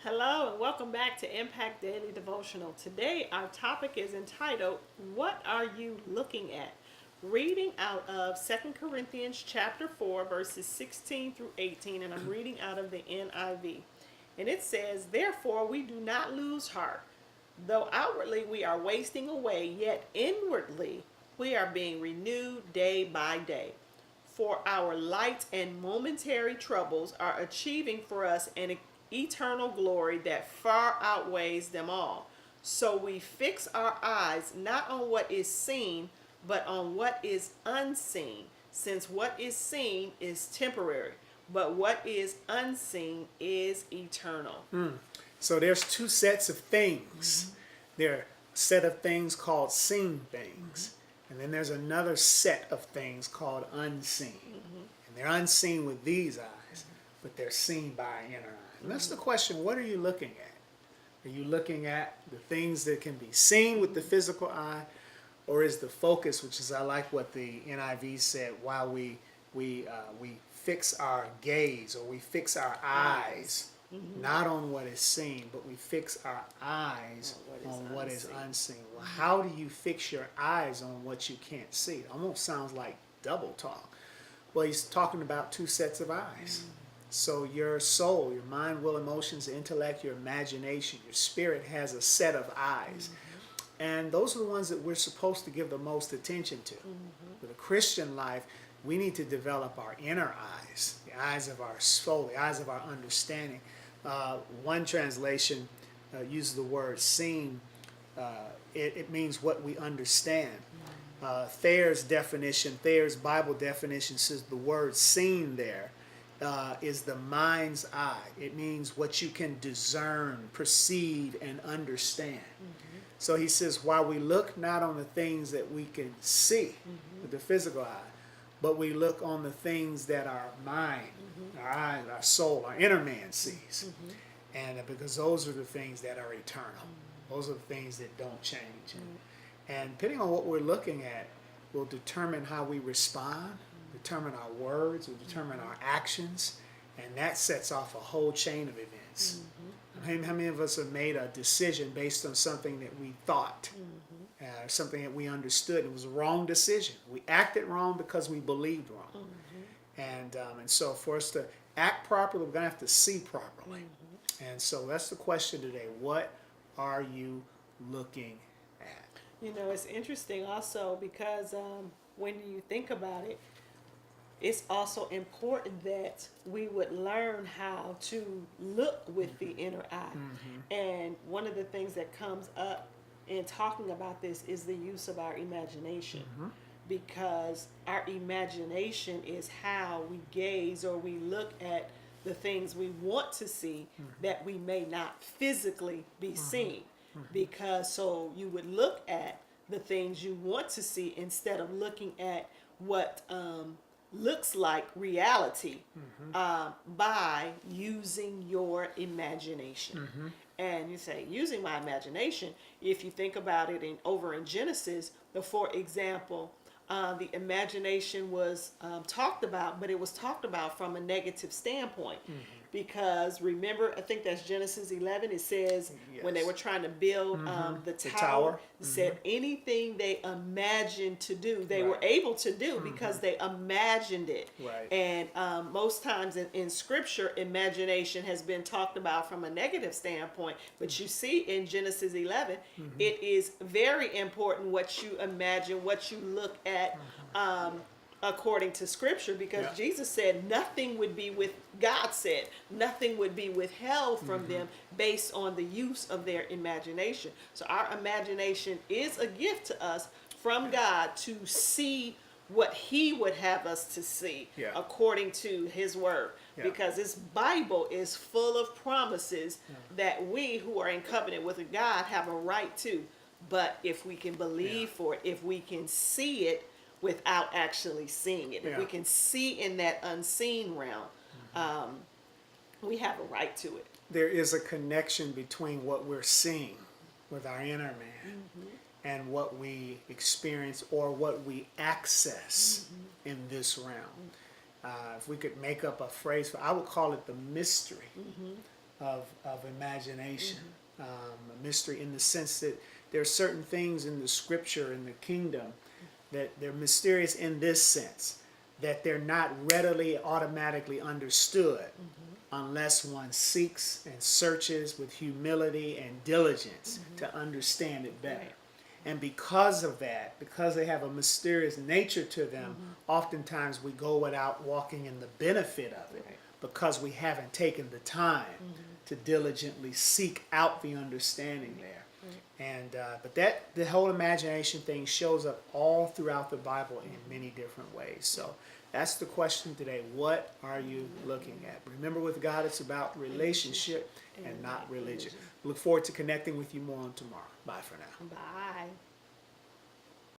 Hello and welcome back to Impact Daily Devotional. Today our topic is entitled, What Are You Looking At? Reading out of 2 Corinthians chapter 4 verses 16 through 18, and I'm reading out of the NIV. And it says, Therefore we do not lose heart. Though outwardly we are wasting away, yet inwardly we are being renewed day by day. For our light and momentary troubles are achieving for us an eternal glory that far outweighs them all. So we fix our eyes not on what is seen, but on what is unseen, since what is seen is temporary, but what is unseen is eternal. So there's two sets of things. There are a set of things called seen things. And then there's another set of things called unseen. And they're unseen with these eyes, but they're seen by our inner eye. And that's the question, what are you looking at? Are you looking at the things that can be seen with the physical eye? Or is the focus, which is I like what the NIV said, while we fix our gaze, or we fix our eyes, not on what is seen, but we fix our eyes on what is unseen. Well, how do you fix your eyes on what you can't see? It almost sounds like double talk. Well, he's talking about two sets of eyes. So your soul, your mind, will, emotions, intellect, your imagination, your spirit has a set of eyes. And those are the ones that we're supposed to give the most attention to. With a Christian life, we need to develop our inner eyes, the eyes of our soul, the eyes of our understanding. One translation uses the word seen. It means what we understand. Thayer's Bible definition says the word seen there is the mind's eye. It means what you can discern, perceive, and understand. So he says, while we look not on the things that we can see with the physical eye, but we look on the things that our mind, our eyes, our soul, our inner man sees. And because those are the things that are eternal. Those are the things that don't change. And depending on what we're looking at will determine how we respond, determine our words, will determine our actions, and that sets off a whole chain of events. How many of us have made a decision based on something that we thought, something that we understood? It was a wrong decision. We acted wrong because we believed wrong. And so for us to act properly, we're going to have to see properly. And so that's the question today. What are you looking at? You know, it's interesting also because when you think about it, it's also important that we would learn how to look with the inner eye. And one of the things that comes up in talking about this is the use of our imagination. Because our imagination is how we gaze or we look at the things we want to see that we may not physically be seeing. Because so you would look at the things you want to see instead of looking at what looks like reality by using your imagination. And you say, using my imagination, if you think about it over in Genesis, for example, the imagination was talked about, but it was talked about from a negative standpoint. Because remember, I think that's Genesis 11. It says when they were trying to build the tower, it said anything they imagined to do, they were able to do because they imagined it. And most times in Scripture, imagination has been talked about from a negative standpoint. But you see in Genesis 11, it is very important what you imagine, what you look at. According to Scripture, because Jesus said nothing would be God said nothing would be withheld from them based on the use of their imagination. So our imagination is a gift to us from God to see what He would have us to see according to His Word. Because this Bible is full of promises that we who are in covenant with God have a right to. But if we can believe for it, if we can see it, without actually seeing it. If we can see in that unseen realm, we have a right to it. There is a connection between what we're seeing with our inner man and what we experience or what we access in this realm. If we could make up a phrase, I would call it the mystery of imagination. A mystery in the sense that there are certain things in the scripture, in the kingdom, that they're mysterious in this sense, that they're not readily, automatically understood unless one seeks and searches with humility and diligence to understand it better. Right. And because of that, because they have a mysterious nature to them, oftentimes we go without walking in the benefit of it Right. because we haven't taken the time to diligently seek out the understanding there. And but the whole imagination thing shows up all throughout the Bible in many different ways. So that's the question today. What are you looking at? Remember, with God, it's about relationship and not religion. Look forward to connecting with you more on tomorrow. Bye for now. Bye.